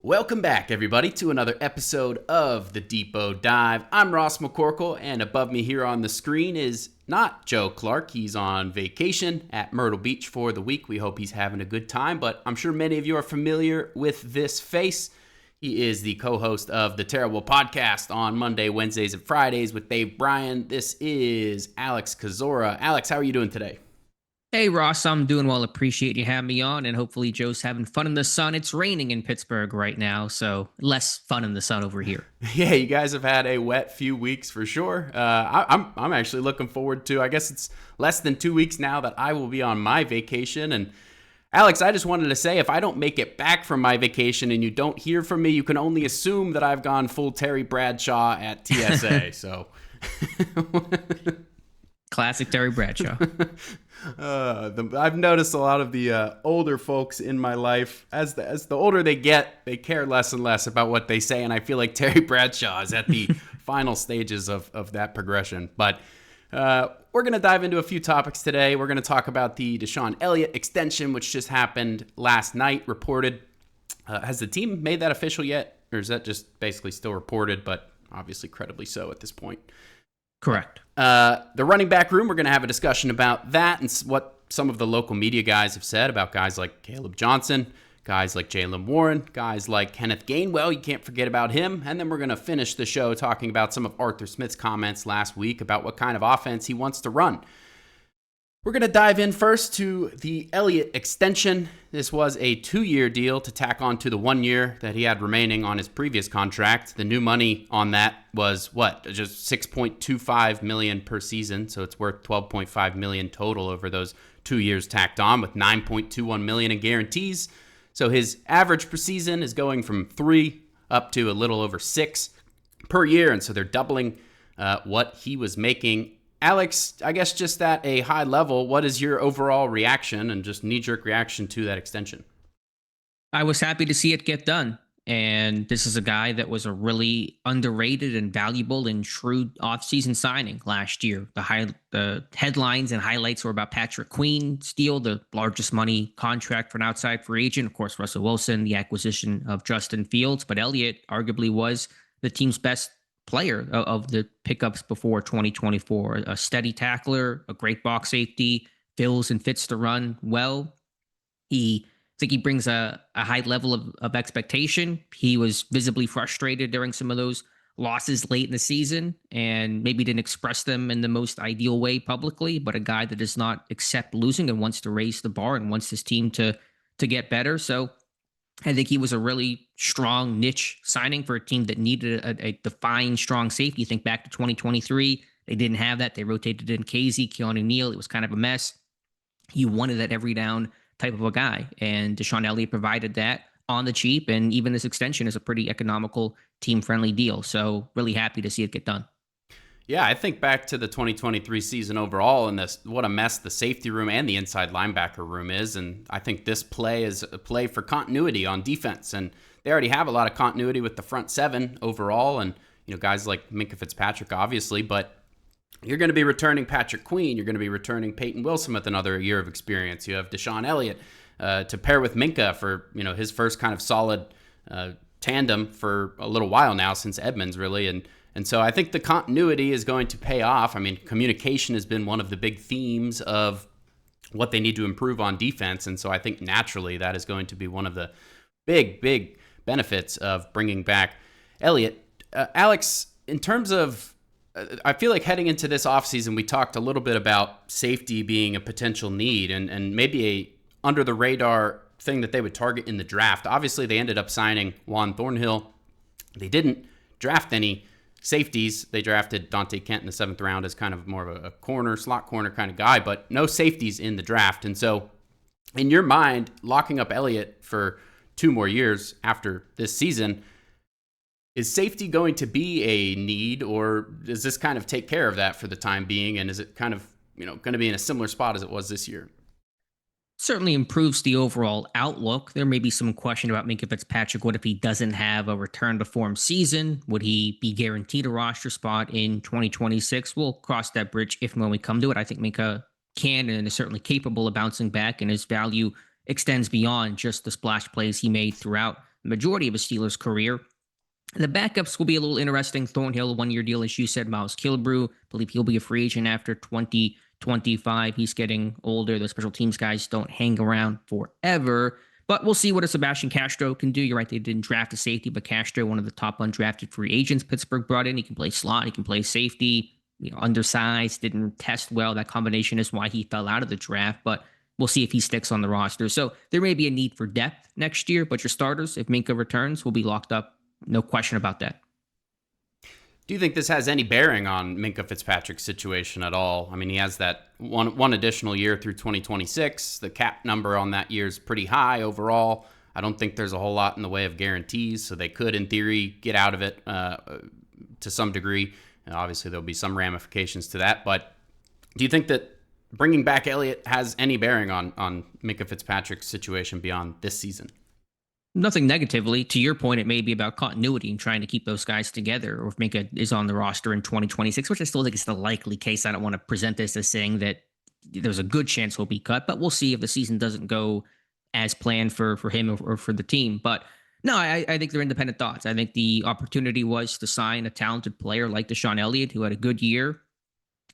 Welcome back, everybody, to another episode of the Depot Dive. I'm Ross McCorkle, and above me here on the screen is not Joe Clark. He's on vacation at Myrtle Beach for the week. We hope he's having a good time, but I'm sure many of you are familiar with this face. He is the co-host of the Terrible Podcast on Monday, Wednesdays, and Fridays with Dave Bryan. This is Alex Kozora. Alex, how are you doing today? Hey, Ross, I'm doing well. Appreciate you having me on. And hopefully Joe's having fun in the sun. It's raining in Pittsburgh right now, so less fun in the sun over here. Yeah, you guys have had a wet few weeks for sure. I'm actually looking forward to, I guess it's less than 2 weeks now that I will be on my vacation. And Alex, I just wanted to say, if I don't make it back from my vacation and you don't hear from me, you can only assume that I've gone full Terry Bradshaw at TSA. So Classic Terry Bradshaw. I've noticed a lot of the older folks in my life, as the older they get, they care less and less about what they say, and I feel like Terry Bradshaw is at the final stages of that progression. But we're going to dive into a few topics today. We're going to talk about the DeShon Elliott extension, which just happened last night, reported. Has the team made that official yet, or is that just basically still reported, but obviously credibly so at this point? Correct. The running back room, we're going to have a discussion about that and what some of the local media guys have said about guys like Kaleb Johnson, guys like Jaylen Warren, guys like Kenneth Gainwell. You can't forget about him. And then we're going to finish the show talking about some of Arthur Smith's comments last week about what kind of offense he wants to run. We're going to dive in first to the Elliott extension. This was a 2-year deal to tack on to the 1 year that he had remaining on his previous contract. The new money on that was just $6.25 million per season, so it's worth $12.5 million total over those 2 years tacked on, with $9.21 million in guarantees. So his average per season is going from 3 up to a little over 6 per year, and so they're doubling what he was making. Alex, I guess just at a high level, what is your overall reaction and just knee-jerk reaction to that extension? I was happy to see it get done. And this is a guy that was a really underrated and valuable and shrewd offseason signing last year. The headlines and highlights were about Patrick Queen's deal, the largest money contract for an outside free agent. Of course, Russell Wilson, the acquisition of Justin Fields. But Elliott arguably was the team's best player of the pickups before 2024. A steady tackler, a great box safety, fills and fits the run well. I think he brings a high level of expectation. He was visibly frustrated during some of those losses late in the season and maybe didn't express them in the most ideal way publicly, but a guy that does not accept losing and wants to raise the bar and wants his team to get better. So I think he was a really strong niche signing for a team that needed a defined strong safety. Think back to 2023. They didn't have that. They rotated in Casey, Keanu Neal. It was kind of a mess. You wanted that every down type of a guy. And DeShon Elliott provided that on the cheap. And even this extension is a pretty economical, team-friendly deal. So really happy to see it get done. Yeah, I think back to the 2023 season overall and what a mess the safety room and the inside linebacker room is. And I think this play is a play for continuity on defense. And they already have a lot of continuity with the front seven overall. And, guys like Minkah Fitzpatrick, obviously. But you're going to be returning Patrick Queen. You're going to be returning Peyton Wilson with another year of experience. You have DeShon Elliott to pair with Minkah for, his first kind of solid tandem for a little while now, since Edmonds, really. And so I think the continuity is going to pay off. I mean, communication has been one of the big themes of what they need to improve on defense. And so I think naturally that is going to be one of the big benefits of bringing back Elliott. Alex, in terms of, I feel like heading into this offseason, we talked a little bit about safety being a potential need and maybe a under-the-radar thing that they would target in the draft. Obviously, they ended up signing Juan Thornhill. They didn't draft any safeties. They drafted Dante Kent in the 7th round as kind of more of a slot corner kind of guy, but no safeties in the draft. And so in your mind, locking up Elliott for 2 more years after this season, is safety going to be a need, or does this kind of take care of that for the time being? And is it kind of, going to be in a similar spot as it was this year? Certainly improves the overall outlook. There may be some question about Minkah Fitzpatrick. What if he doesn't have a return to form season? Would he be guaranteed a roster spot in 2026? We'll cross that bridge if and when we come to it. I think Minkah can and is certainly capable of bouncing back, and his value extends beyond just the splash plays he made throughout the majority of his Steelers career. The backups will be a little interesting. Thornhill, 1-year deal, as you said. Miles Killebrew, I believe he'll be a free agent after 2025. He's getting older. The special teams guys don't hang around forever. But we'll see what a Sebastian Castro can do. You're right, they didn't draft a safety, but Castro, one of the top undrafted free agents Pittsburgh brought in. He can play slot, he can play safety. Undersized, didn't test well. That combination is why he fell out of the draft. But we'll see if he sticks on the roster. So there may be a need for depth next year, but your starters, if Minkah returns, will be locked up. No question about that. Do you think this has any bearing on Minkah Fitzpatrick's situation at all? I mean, he has that one additional year through 2026. The cap number on that year is pretty high overall. I don't think there's a whole lot in the way of guarantees, so they could, in theory, get out of it to some degree. And obviously, there'll be some ramifications to that. But do you think that bringing back Elliott has any bearing on Minkah Fitzpatrick's situation beyond this season? Nothing negatively. To your point, it may be about continuity and trying to keep those guys together, or if Minkah is on the roster in 2026, which I still think is the likely case. I don't want to present this as saying that there's a good chance he'll be cut, but we'll see if the season doesn't go as planned for him or for the team. But no, I think they're independent thoughts. I think the opportunity was to sign a talented player like DeShon Elliott, who had a good year,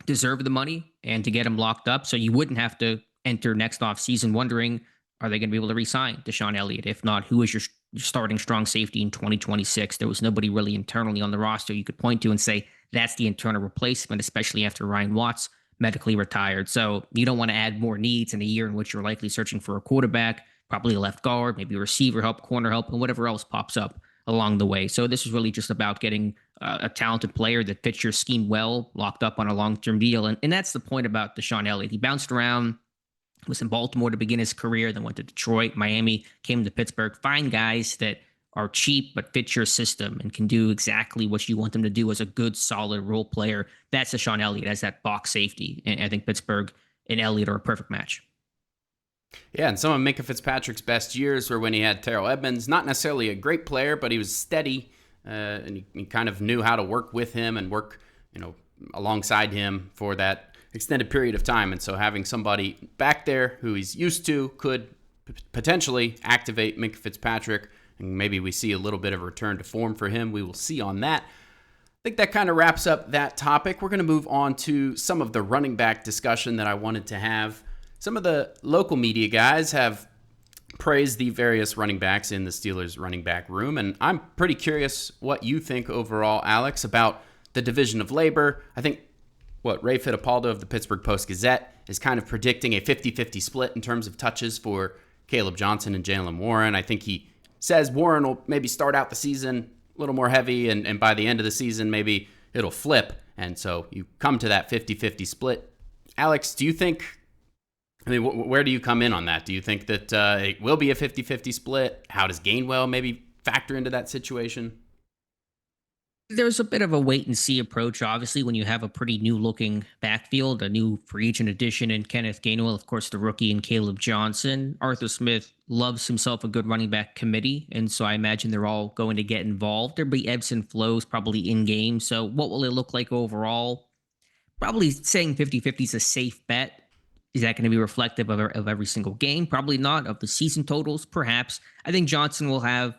deserved the money, and to get him locked up so you wouldn't have to enter next offseason wondering, are they going to be able to re-sign DeShon Elliott? If not, who is your starting strong safety in 2026? There was nobody really internally on the roster you could point to and say that's the internal replacement, especially after Ryan Watts medically retired. So you don't want to add more needs in a year in which you're likely searching for a quarterback, probably a left guard, maybe a receiver help, corner help, and whatever else pops up along the way. So this is really just about getting a talented player that fits your scheme well, locked up on a long-term deal. And that's the point about DeShon Elliott. He bounced around, was in Baltimore to begin his career, then went to Detroit, Miami, came to Pittsburgh. Find guys that are cheap but fit your system and can do exactly what you want them to do as a good, solid role player. That's DeShon Elliott as that box safety. And I think Pittsburgh and Elliott are a perfect match. Yeah, and some of Minkah Fitzpatrick's best years were when he had Terrell Edmonds. Not necessarily a great player, but he was steady, and he kind of knew how to work with him and work, alongside him for that extended period of time. And so having somebody back there who he's used to could potentially activate Minkah Fitzpatrick, and maybe we see a little bit of a return to form for him. We will see on that. I think that kind of wraps up that topic. We're going to move on to some of the running back discussion that I wanted to have. Some of the local media guys have praised the various running backs in the Steelers running back room, and I'm pretty curious what you think overall, Alex, about the division of labor. I think Ray Fittipaldo of the Pittsburgh Post-Gazette is kind of predicting a 50-50 split in terms of touches for Kaleb Johnson and Jaylen Warren. I think he says Warren will maybe start out the season a little more heavy, and by the end of the season, maybe it'll flip. And so you come to that 50-50 split. Alex, do you think, where do you come in on that? Do you think that it will be a 50-50 split? How does Gainwell maybe factor into that situation? There's a bit of a wait and see approach, obviously, when you have a pretty new looking backfield, a new free agent addition in Kenneth Gainwell, of course, the rookie, and Kaleb Johnson. Arthur Smith loves himself a good running back committee, and so I imagine they're all going to get involved. There'll be ebbs and flows probably in game. So what will it look like overall? Probably saying 50-50 is a safe bet. Is that going to be reflective of every single game? Probably not. Of the season totals, perhaps. I think Johnson will have,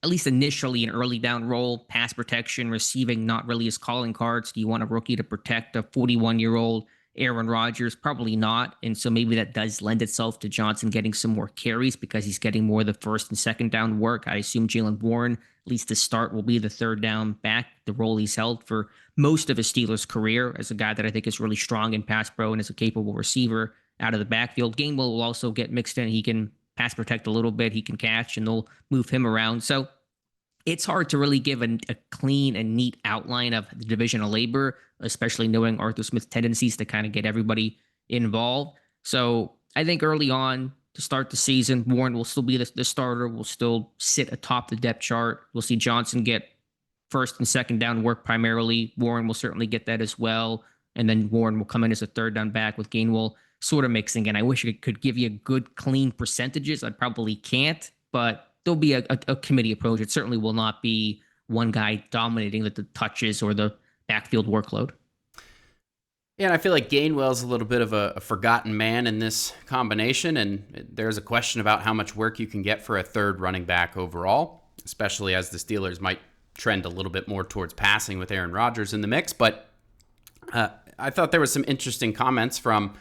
at least initially, an early down role, pass protection, receiving, not really his calling cards. Do you want a rookie to protect a 41-year-old Aaron Rodgers? Probably not. And so maybe that does lend itself to Johnson getting some more carries because he's getting more of the first and second down work. I assume Jaylen Warren, at least to start, will be the third down back, the role he's held for most of his Steelers career as a guy that I think is really strong in pass pro and is a capable receiver out of the backfield. Gainwell will also get mixed in. He can pass protect a little bit. He can catch, and they'll move him around. So it's hard to really give a clean and neat outline of the division of labor, especially knowing Arthur Smith's tendencies to kind of get everybody involved. So I think early on to start the season, Warren will still be the starter, will still sit atop the depth chart. We'll see Johnson get first and second down work primarily. Warren will certainly get that as well. And then Warren will come in as a third down back with Gainwell sort of mixing in. I wish I could give you good, clean percentages. I probably can't, but there'll be a committee approach. It certainly will not be one guy dominating the touches or the backfield workload. Yeah, and I feel like Gainwell's a little bit of a forgotten man in this combination, and there's a question about how much work you can get for a third running back overall, especially as the Steelers might trend a little bit more towards passing with Aaron Rodgers in the mix. But I thought there was some interesting comments from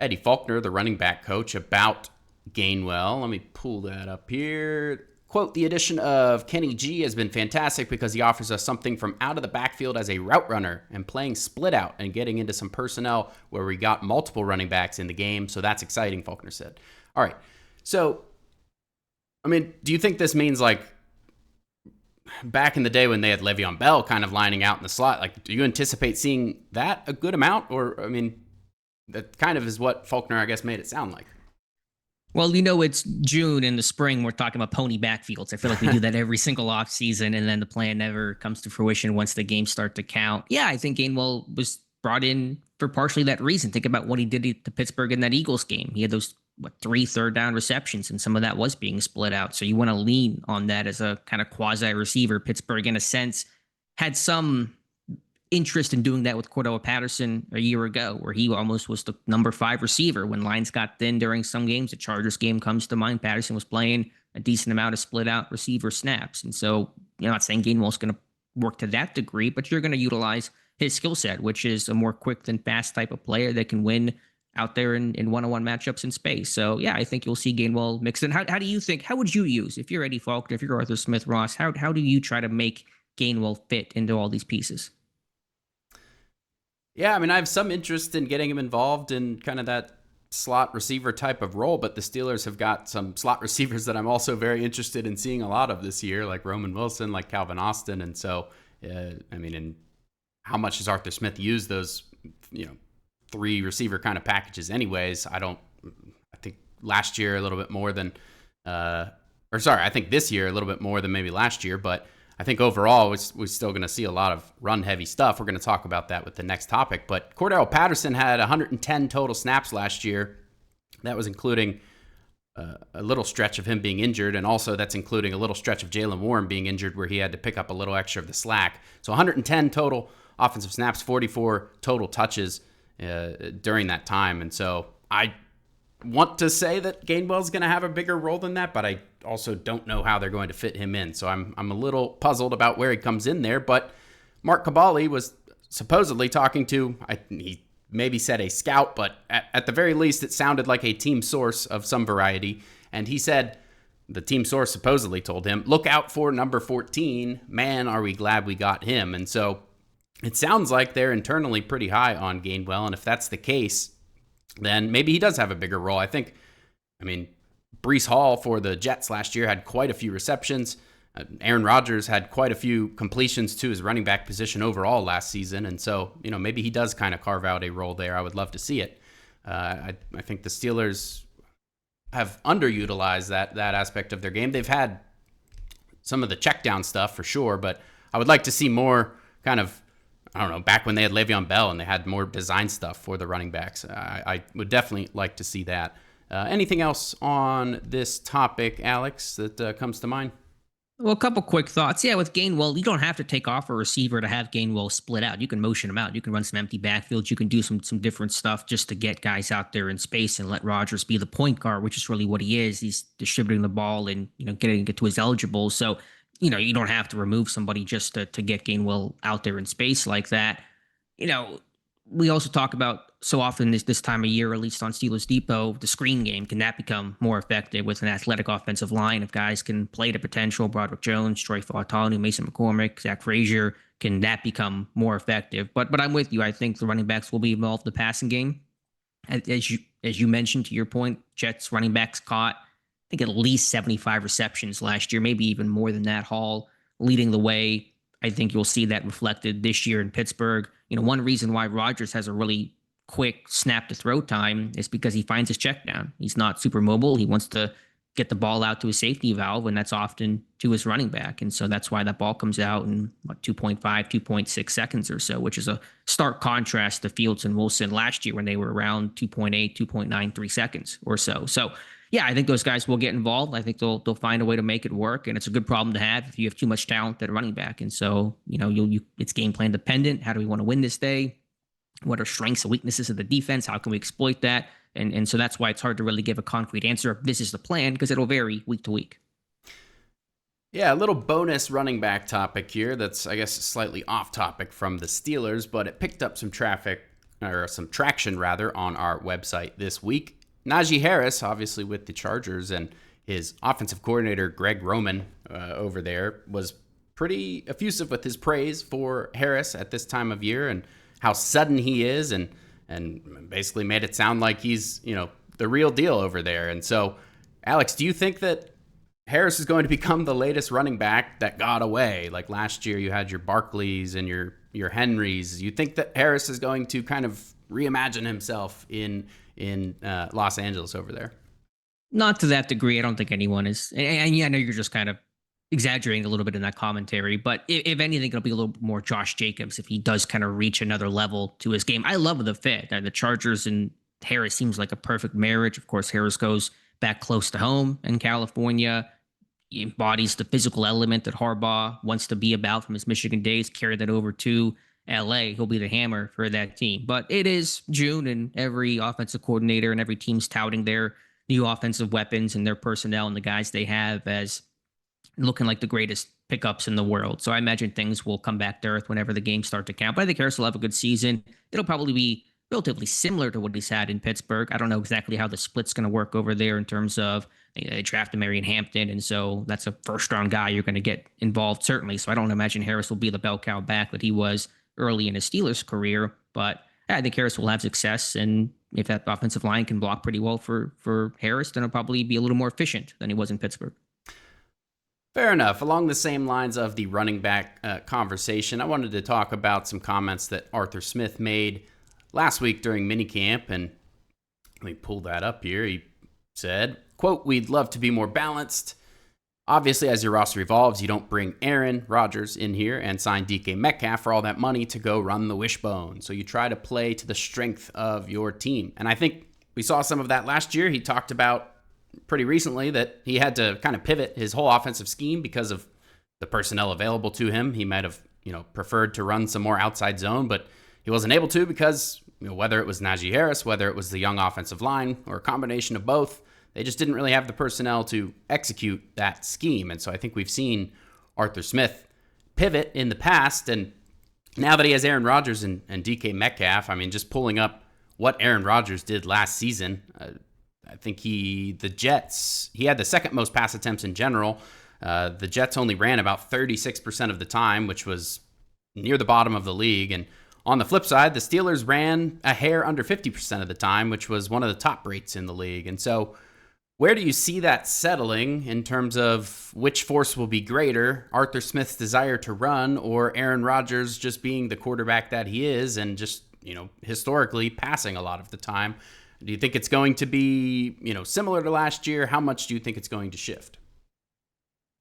Eddie Faulkner, the running back coach, about Gainwell. Let me pull that up here. Quote, the addition of Kenny G has been fantastic because he offers us something from out of the backfield as a route runner and playing split out and getting into some personnel where we got multiple running backs in the game. So that's exciting, Faulkner said. All right. So, I mean, do you think this means like back in the day when they had Le'Veon Bell kind of lining out in the slot, like do you anticipate seeing that a good amount? Or, I mean, that kind of is what Faulkner, I guess, made it sound like. Well, it's June in the spring. We're talking about pony backfields. I feel like we do that every single off season, and then the plan never comes to fruition once the games start to count. Yeah, I think Gainwell was brought in for partially that reason. Think about what he did to Pittsburgh in that Eagles game. He had those 3 third down receptions, and some of that was being split out. So you want to lean on that as a kind of quasi receiver. Pittsburgh, in a sense, had some interest in doing that with Cordell Patterson a year ago, where he almost was the number 5 receiver when lines got thin during some games. The Chargers game comes to mind. Patterson was playing a decent amount of split out receiver snaps. And so you're not saying Gainwell's going to work to that degree, but you're going to utilize his skill set, which is a more quick than fast type of player that can win out there in one-on-one matchups in space. So yeah, I think you'll see Gainwell mixed in. How do you think, how would you use, if you're Eddie Faulkner, if you're Arthur Smith-Ross, how do you try to make Gainwell fit into all these pieces? Yeah, I mean, I have some interest in getting him involved in kind of that slot receiver type of role, but the Steelers have got some slot receivers that I'm also very interested in seeing a lot of this year, like Roman Wilson, like Calvin Austin. And so, I mean, and how much does Arthur Smith use those, 3 receiver kind of packages anyways? I think last year a little bit more than, I think this year a little bit more than maybe last year, but I think overall we're still going to see a lot of run-heavy stuff. We're going to talk about that with the next topic. But Cordell Patterson had 110 total snaps last year. That was including a little stretch of him being injured, and also that's including a little stretch of Jaylen Warren being injured where he had to pick up a little extra of the slack. So 110 total offensive snaps, 44 total touches during that time. And so I want to say that Gainwell's going to have a bigger role than that, but I also don't know how they're going to fit him in. So I'm a little puzzled about where he comes in there. But Mark Cabali was supposedly talking to, he maybe said a scout, but at the very least, it sounded like a team source of some variety. And he said, the team source supposedly told him, look out for number 14. Man, are we glad we got him. And so it sounds like they're internally pretty high on Gainwell. And if that's the case, then maybe he does have a bigger role. I mean, Breece Hall for the Jets last year had quite a few receptions. Aaron Rodgers had quite a few completions to his running back position overall last season. And so, maybe he does kind of carve out a role there. I would love to see it. I think the Steelers have underutilized that aspect of their game. They've had some of the check down stuff for sure, but I would like to see more kind of, I don't know, back when they had Le'Veon Bell and they had more design stuff for the running backs. I would definitely like to see that. Anything else on this topic, Alex, that comes to mind? Well, a couple quick thoughts. Yeah, with Gainwell, you don't have to take off a receiver to have Gainwell split out. You can motion him out. You can run some empty backfields. You can do some different stuff just to get guys out there in space and let Rodgers be the point guard, which is really what he is. He's distributing the ball and getting it to his eligibles. So you don't have to remove somebody just to get Gainwell out there in space like that. We also talk about so often this time of year, at least on Steelers Depot, the screen game. Can that become more effective with an athletic offensive line? If guys can play to potential, Broderick Jones, Troy Fautanu, Mason McCormick, Zach Frazier, can that become more effective? But I'm with you. I think the running backs will be involved in the passing game. As you mentioned, to your point, Jets running backs caught, I think, at least 75 receptions last year, maybe even more than that. Hall leading the way. I think you'll see that reflected this year in Pittsburgh. One reason why Rodgers has a really quick snap to throw time is because he finds his check down. He's not super mobile. He wants to get the ball out to his safety valve, and that's often to his running back. And so that's why that ball comes out in 2.5, 2.6 seconds or so, which is a stark contrast to Fields and Wilson last year when they were around 2.8, 2.93 seconds or so. So yeah, I think those guys will get involved. I think they'll find a way to make it work, and it's a good problem to have if you have too much talent at running back. And so it's game plan dependent. How do we want to win this day? What are strengths and weaknesses of the defense? How can we exploit that? And so that's why it's hard to really give a concrete answer of this is the plan, because it'll vary week to week. Yeah, a little bonus running back topic here that's, I guess, slightly off topic from the Steelers, but it picked up some traction rather, on our website this week. Najee Harris, obviously with the Chargers, and his offensive coordinator, Greg Roman, over there, was pretty effusive with his praise for Harris at this time of year and how sudden he is, and basically made it sound like he's, the real deal over there. And so, Alex, do you think that Harris is going to become the latest running back that got away? Like last year, you had your Barkleys and your Henrys. You think that Harris is going to kind of reimagine himself in Los Angeles over there? Not to that degree. I don't think anyone is. And yeah, I know you're just kind of exaggerating a little bit in that commentary, but if anything, it'll be a little more Josh Jacobs if he does kind of reach another level to his game. I love the fit. The Chargers and Harris seems like a perfect marriage. Of course, Harris goes back close to home in California. He embodies the physical element that Harbaugh wants to be about from his Michigan days, carry that over to LA. He'll be the hammer for that team. But it is June, and every offensive coordinator and every team's touting their new offensive weapons and their personnel and the guys they have as looking like the greatest pickups in the world. So I imagine things will come back to earth whenever the games start to count. But I think Harris will have a good season. It'll probably be relatively similar to what he's had in Pittsburgh. I don't know exactly how the split's going to work over there in terms of they drafted Marion Hampton, and so that's a first-round guy you're going to get involved, certainly. So I don't imagine Harris will be the bell cow back that he was early in his Steelers career. But I think Harris will have success, and if that offensive line can block pretty well for Harris, then it'll probably be a little more efficient than he was in Pittsburgh. Fair enough. Along the same lines of the running back conversation, I wanted to talk about some comments that Arthur Smith made last week during minicamp, and let me pull that up here. He said, quote, "We'd love to be more balanced. Obviously, as your roster evolves, you don't bring Aaron Rodgers in here and sign DK Metcalf for all that money to go run the wishbone. So you try to play to the strength of your team." And I think we saw some of that last year. He talked about pretty recently that he had to kind of pivot his whole offensive scheme because of the personnel available to him. He might have, preferred to run some more outside zone, but he wasn't able to because, whether it was Najee Harris, whether it was the young offensive line, or a combination of both, they just didn't really have the personnel to execute that scheme. And so I think we've seen Arthur Smith pivot in the past, and now that he has Aaron Rodgers and DK Metcalf, I mean, just pulling up what Aaron Rodgers did last season, I think he had the second most pass attempts in general. The Jets only ran about 36% of the time, which was near the bottom of the league. And on the flip side, the Steelers ran a hair under 50% of the time, which was one of the top rates in the league. And so where do you see that settling in terms of which force will be greater, Arthur Smith's desire to run or Aaron Rodgers just being the quarterback that he is and just, historically passing a lot of the time? Do you think it's going to be, similar to last year? How much do you think it's going to shift?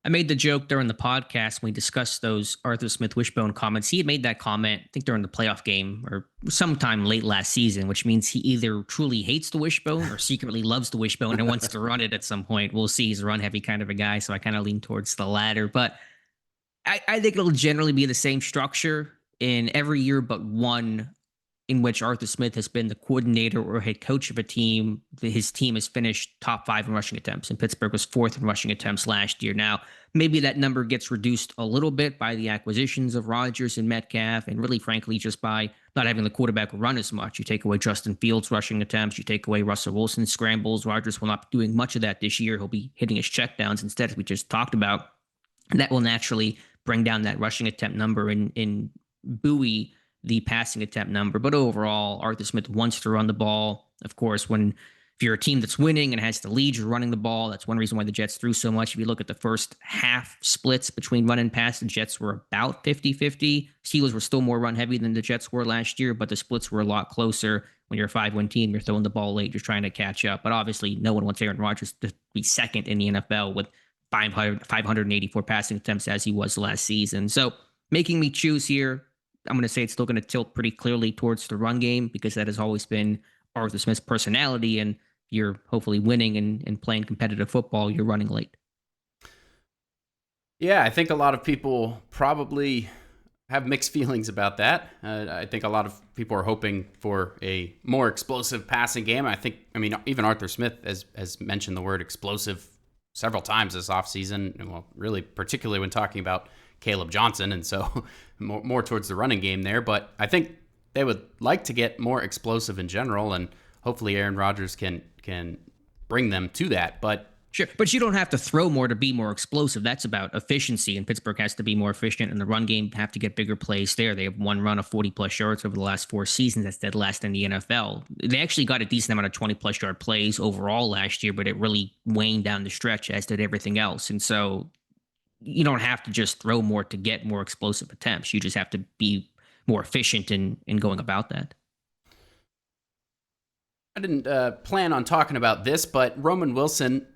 I made the joke during the podcast when we discussed those Arthur Smith wishbone comments. He had made that comment, I think, during the playoff game or sometime late last season, which means he either truly hates the wishbone or secretly loves the wishbone and wants to run it at some point. We'll see. He's a run-heavy kind of a guy, so I kind of lean towards the latter. But I think it'll generally be the same structure in every year but one in which Arthur Smith has been the coordinator or head coach of a team. His team has finished top 5 in rushing attempts, and Pittsburgh was 4th in rushing attempts last year. Now, maybe that number gets reduced a little bit by the acquisitions of Rodgers and Metcalf, and really, frankly, just by not having the quarterback run as much. You take away Justin Fields' rushing attempts, you take away Russell Wilson's scrambles. Rodgers will not be doing much of that this year. He'll be hitting his checkdowns instead, as we just talked about. And that will naturally bring down that rushing attempt number and buoy the passing attempt number. But overall, Arthur Smith wants to run the ball. Of course, if you're a team that's winning and has the lead, you're running the ball. That's one reason why the Jets threw so much. If you look at the first half splits between run and pass, the Jets were about 50-50. Steelers were still more run heavy than the Jets were last year, but the splits were a lot closer. When you're a 5-win team, you're throwing the ball late, you're trying to catch up. But obviously, no one wants Aaron Rodgers to be second in the NFL with 584 passing attempts as he was last season. So making me choose here, I'm going to say it's still going to tilt pretty clearly towards the run game because that has always been Arthur Smith's personality. And you're hopefully winning and playing competitive football, you're running late. Yeah, I think a lot of people probably have mixed feelings about that. I think a lot of people are hoping for a more explosive passing game. I mean, even Arthur Smith has mentioned the word explosive several times this offseason. Well, really, particularly when talking about Kaleb Johnson, and so more towards the running game there. But I think they would like to get more explosive in general, and hopefully Aaron Rodgers can bring them to that. But sure, but you don't have to throw more to be more explosive. That's about efficiency, and Pittsburgh has to be more efficient, and the run game have to get bigger plays there. They have one run of 40-plus yards over the last 4 seasons. That's dead last in the NFL. They actually got a decent amount of 20-plus yard plays overall last year, but it really waned down the stretch, as did everything else. And so you don't have to just throw more to get more explosive attempts. You just have to be more efficient in going about that. I didn't plan on talking about this, but Roman Wilson...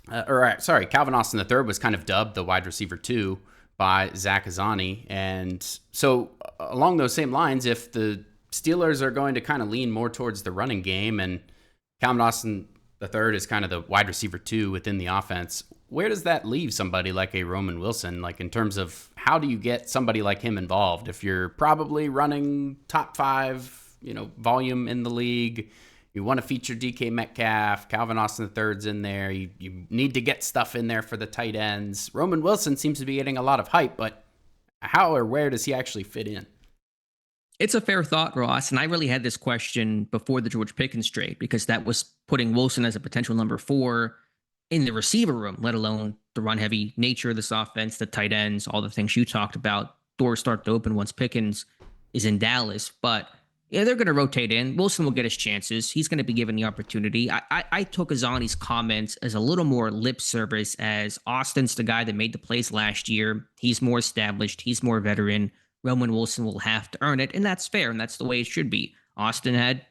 Calvin Austin III was kind of dubbed the wide receiver 2 by Zach Azzanni. And so along those same lines, if the Steelers are going to kind of lean more towards the running game and Calvin Austin III is kind of the wide receiver 2 within the offense, where does that leave somebody like a Roman Wilson? Like in terms of how do you get somebody like him involved? If you're probably running top 5, volume in the league, you want to feature DK Metcalf, Calvin Austin III's in there. You need to get stuff in there for the tight ends. Roman Wilson seems to be getting a lot of hype, but how or where does he actually fit in? It's a fair thought, Ross. And I really had this question before the George Pickens trade, because that was putting Wilson as a potential number 4 in the receiver room, let alone the run-heavy nature of this offense, the tight ends, all the things you talked about. Doors start to open once Pickens is in Dallas. But yeah, they're going to rotate in. Wilson will get his chances. He's going to be given the opportunity. I took Azzanni's comments as a little more lip service, as Austin's the guy that made the plays last year. He's more established. He's more veteran. Roman Wilson will have to earn it, and that's fair, and that's the way it should be. Austin had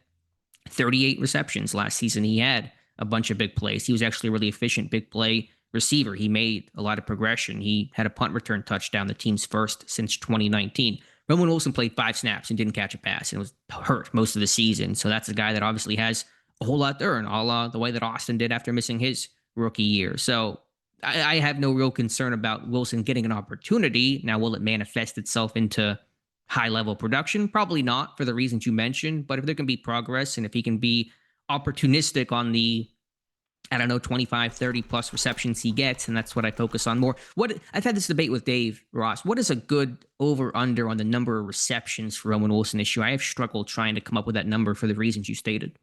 38 receptions last season. He had a bunch of big plays. He was actually a really efficient big play receiver. He made a lot of progression. He had a punt return touchdown, the team's first since 2019. Roman Wilson played 5 snaps and didn't catch a pass and was hurt most of the season. So that's a guy that obviously has a whole lot to earn, a la the way that Austin did after missing his rookie year. So I have no real concern about Wilson getting an opportunity. Now, will it manifest itself into high-level production? Probably not, for the reasons you mentioned. But if there can be progress and if he can be opportunistic on the 25, 30 plus receptions he gets, and that's what I focus on more. I've had this debate with Dave Ross. What is a good over-under on the number of receptions for Roman Wilson this year? I have struggled trying to come up with that number for the reasons you stated.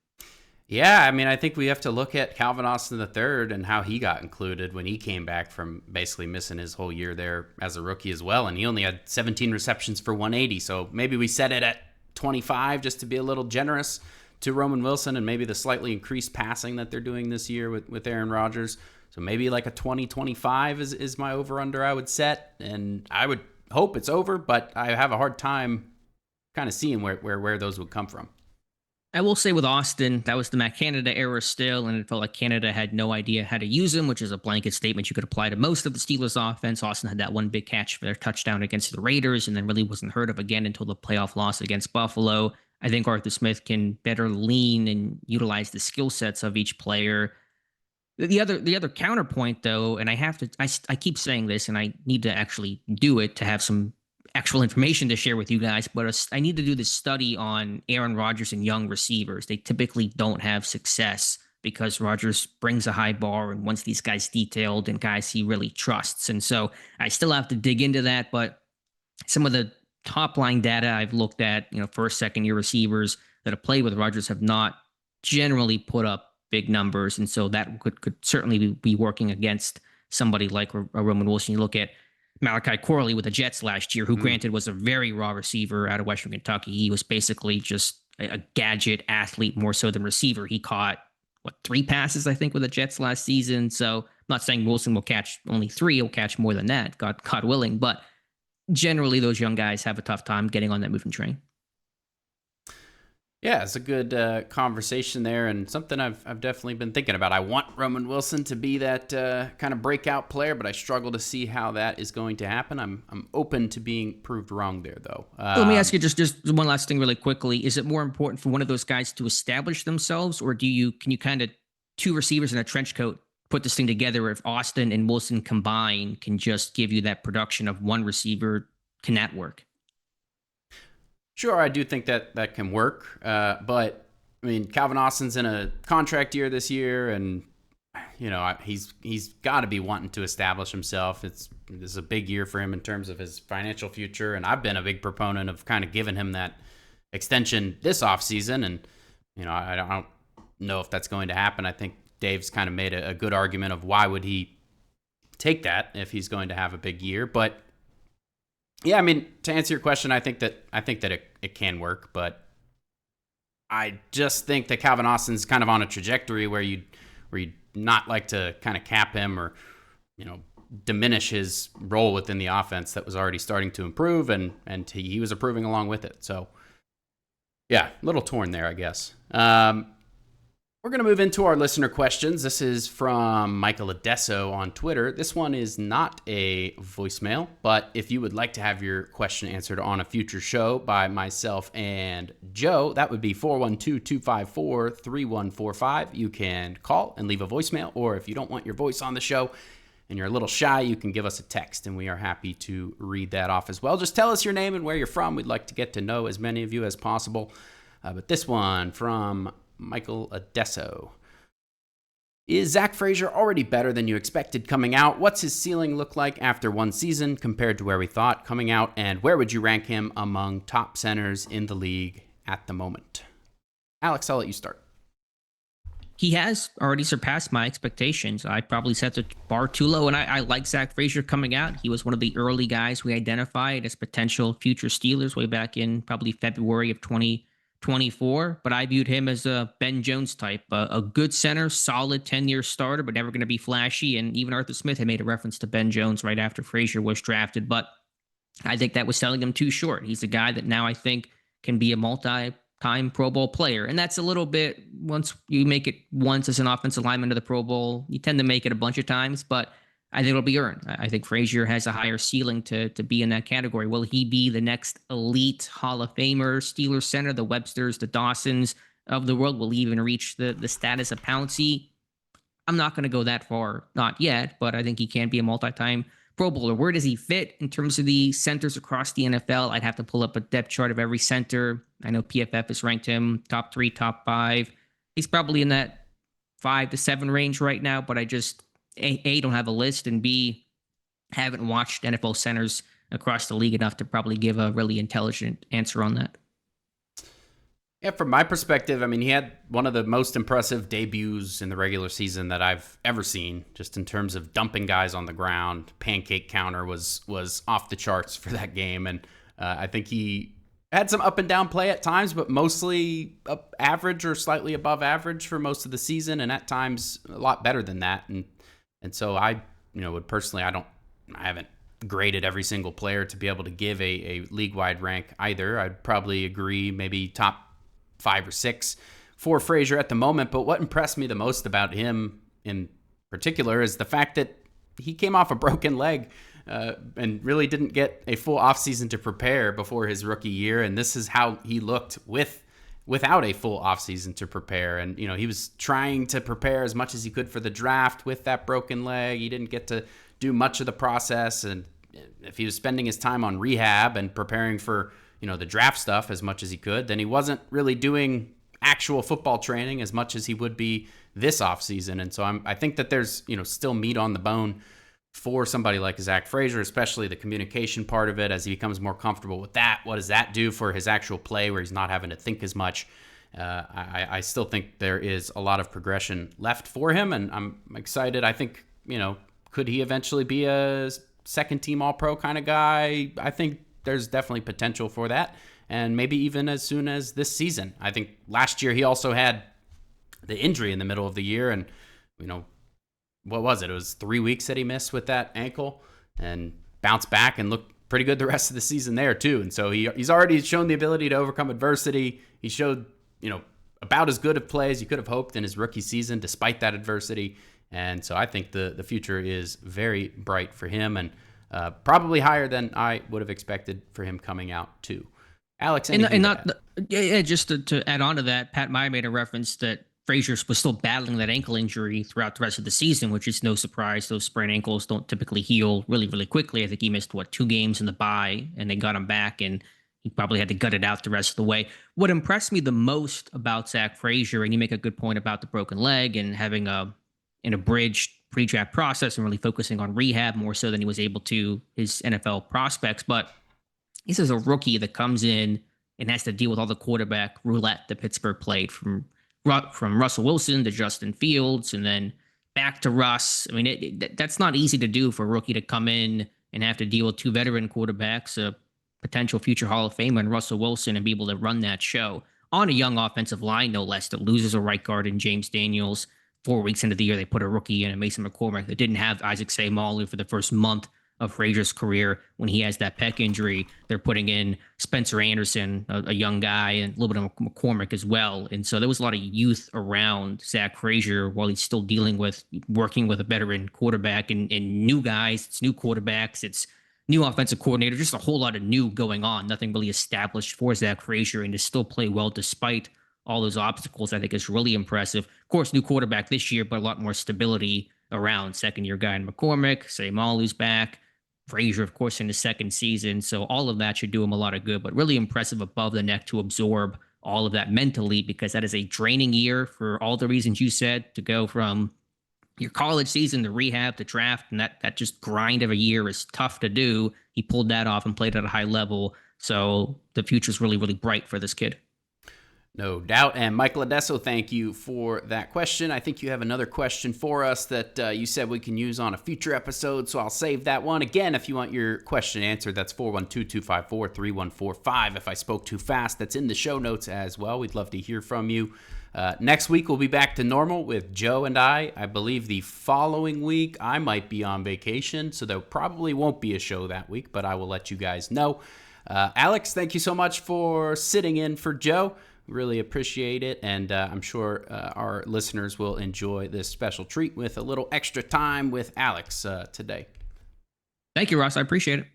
Yeah, I mean, I think we have to look at Calvin Austin III and how he got included when he came back from basically missing his whole year there as a rookie as well, and he only had 17 receptions for 180, so maybe we set it at 25 just to be a little generous to Roman Wilson, and maybe the slightly increased passing that they're doing this year with Aaron Rodgers. So maybe like a 20-25 is my over-under I would set, and I would hope it's over, but I have a hard time kind of seeing where those would come from. I will say with Austin, that was the Matt Canada era still, and it felt like Canada had no idea how to use him, which is a blanket statement you could apply to most of the Steelers offense. Austin had that one big catch for their touchdown against the Raiders, and then really wasn't heard of again until the playoff loss against Buffalo. I think Arthur Smith can better lean and utilize the skill sets of each player. The other counterpoint, though, and I keep saying this, and I need to actually do it to have some actual information to share with you guys, but I need to do this study on Aaron Rodgers and young receivers. They typically don't have success because Rodgers brings a high bar and wants these guys detailed and guys he really trusts. And so I still have to dig into that, but some of the top line data I've looked at, first, second year receivers that have played with Rodgers have not generally put up big numbers. And so that could certainly be working against somebody like a Roman Wilson. You look at Malachi Corley with the Jets last year, who granted was a very raw receiver out of Western Kentucky. He was basically just a gadget athlete more so than receiver. He caught 3 passes, I think, with the Jets last season. So I'm not saying Wilson will catch only 3, he'll catch more than that, God willing, but generally those young guys have a tough time getting on that moving train. Yeah, it's a good conversation there, and something I've definitely been thinking about. I want Roman Wilson to be that kind of breakout player, but I struggle to see how that is going to happen. I'm open to being proved wrong there, though. Let me ask you just one last thing really quickly. Is it more important for one of those guys to establish themselves, or can you kind of 2 receivers in a trench coat put this thing together? If Austin and Wilson combined can just give you that production of one receiver, can that work? Sure, I do think that can work. But I mean, Calvin Austin's in a contract year this year, and he's got to be wanting to establish himself. This is a big year for him in terms of his financial future, and I've been a big proponent of kind of giving him that extension this offseason, and I don't know if that's going to happen. I think Dave's kind of made a good argument of why would he take that if he's going to have a big year. But yeah, I mean, to answer your question, I think that it can work, but I just think that Calvin Austin's kind of on a trajectory where you'd not like to kind of cap him or diminish his role within the offense that was already starting to improve, and he was improving along with it. So yeah, a little torn there, I guess. We're going to move into our listener questions. This is from Michael Adesso on Twitter. This one is not a voicemail, but if you would like to have your question answered on a future show by myself and Joe, that would be 412-254-3145. You can call and leave a voicemail, or if you don't want your voice on the show and you're a little shy, you can give us a text, and we are happy to read that off as well. Just tell us your name and where you're from. We'd like to get to know as many of you as possible. But this one from Michael Adesso. Is Zach Frazier already better than you expected coming out? What's his ceiling look like after one season compared to where we thought coming out? And where would you rank him among top centers in the league at the moment? Alex, I'll let you start. He has already surpassed my expectations. I probably set the bar too low, and I like Zach Frazier coming out. He was one of the early guys we identified as potential future Steelers way back in probably February of 2024, but I viewed him as a Ben Jones type, a good center, solid 10-year starter, but never going to be flashy. And even Arthur Smith had made a reference to Ben Jones right after Frazier was drafted, but I think that was selling him too short. He's a guy that now I think can be a multi-time Pro Bowl player, and that's a little bit, once you make it once as an offensive lineman to the Pro Bowl, you tend to make it a bunch of times, but I think it'll be earned. I think Frazier has a higher ceiling to be in that category. Will he be the next elite Hall of Famer, Steelers center, the Websters, the Dawsons of the world? Will he even reach the status of Pouncey? I'm not going to go that far, not yet, but I think he can be a multi-time Pro Bowler. Where does he fit in terms of the centers across the NFL? I'd have to pull up a depth chart of every center. I know PFF has ranked him top 3, top 5. He's probably in that 5 to 7 range right now, but I just A, don't have a list, and B, haven't watched NFL centers across the league enough to probably give a really intelligent answer on that. Yeah, from my perspective, I mean, he had one of the most impressive debuts in the regular season that I've ever seen, just in terms of dumping guys on the ground. Pancake counter was off the charts for that game, and I think he had some up and down play at times, but mostly up average or slightly above average for most of the season, and at times a lot better than that. And so I would personally, I haven't graded every single player to be able to give a league-wide rank either. I'd probably agree maybe top 5 or 6 for Frazier at the moment. But what impressed me the most about him in particular is the fact that he came off a broken leg and really didn't get a full offseason to prepare before his rookie year. And this is how he looked without a full offseason to prepare. And, he was trying to prepare as much as he could for the draft with that broken leg. He didn't get to do much of the process. And if he was spending his time on rehab and preparing for, the draft stuff as much as he could, then he wasn't really doing actual football training as much as he would be this offseason. And so I think that there's, still meat on the bone for somebody like Zach Frazier, especially the communication part of it. As he becomes more comfortable with that, what does that do for his actual play where he's not having to think as much? I still think there is a lot of progression left for him, and I'm excited. I think, could he eventually be a second-team All-Pro kind of guy? I think there's definitely potential for that, and maybe even as soon as this season. I think last year he also had the injury in the middle of the year, and, what was it? It was 3 weeks that he missed with that ankle, and bounced back and looked pretty good the rest of the season there too. And so he's already shown the ability to overcome adversity. He showed, about as good of play as you could have hoped in his rookie season, despite that adversity. And so I think the future is very bright for him, and probably higher than I would have expected for him coming out too. Alex, just to add on to that, Pat Meyer made a reference that Frazier was still battling that ankle injury throughout the rest of the season, which is no surprise. Those sprained ankles don't typically heal really, really quickly. I think he missed 2 games in the bye, and they got him back, and he probably had to gut it out the rest of the way. What impressed me the most about Zach Frazier, and you make a good point about the broken leg and having an abridged pre-draft process and really focusing on rehab more so than he was able to his NFL prospects. But this is a rookie that comes in and has to deal with all the quarterback roulette that Pittsburgh played from Russell Wilson to Justin Fields and then back to Russ. I mean, that's not easy to do for a rookie to come in and have to deal with two veteran quarterbacks, a potential future Hall of Famer and Russell Wilson, and be able to run that show on a young offensive line, no less, that loses a right guard in James Daniels. 4 weeks into the year, they put a rookie in, Mason McCormick, that didn't have Isaac Seumalo for the first month of Frazier's career when he has that pec injury. They're putting in Spencer Anderson, a young guy, and a little bit of McCormick as well. And so there was a lot of youth around Zach Frazier while he's still working with a veteran quarterback and new guys. It's new quarterbacks. It's new offensive coordinator, just a whole lot of new going on. Nothing really established for Zach Frazier, and to still play well despite all those obstacles, I think is really impressive. Of course, new quarterback this year, but a lot more stability around second-year guy in McCormick. Seumalo's back. Frazier, of course, in his second season. So all of that should do him a lot of good, but really impressive above the neck to absorb all of that mentally, because that is a draining year for all the reasons you said, to go from your college season to rehab to draft, and that just grind of a year is tough to do. He pulled that off and played at a high level. So the future's really, really bright for this kid. No doubt. And Michael Adesso, thank you for that question. I think you have another question for us that you said we can use on a future episode, so I'll save that one. Again, if you want your question answered, that's 412-254-3145. If I spoke too fast, that's in the show notes as well. We'd love to hear from you. Next week, we'll be back to normal with Joe and I. I believe the following week, I might be on vacation, so there probably won't be a show that week, but I will let you guys know. Alex, thank you so much for sitting in for Joe. Really appreciate it, and I'm sure our listeners will enjoy this special treat with a little extra time with Alex today. Thank you, Ross. I appreciate it.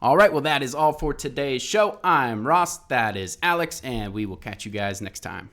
All right, well, that is all for today's show. I'm Ross, that is Alex, and we will catch you guys next time.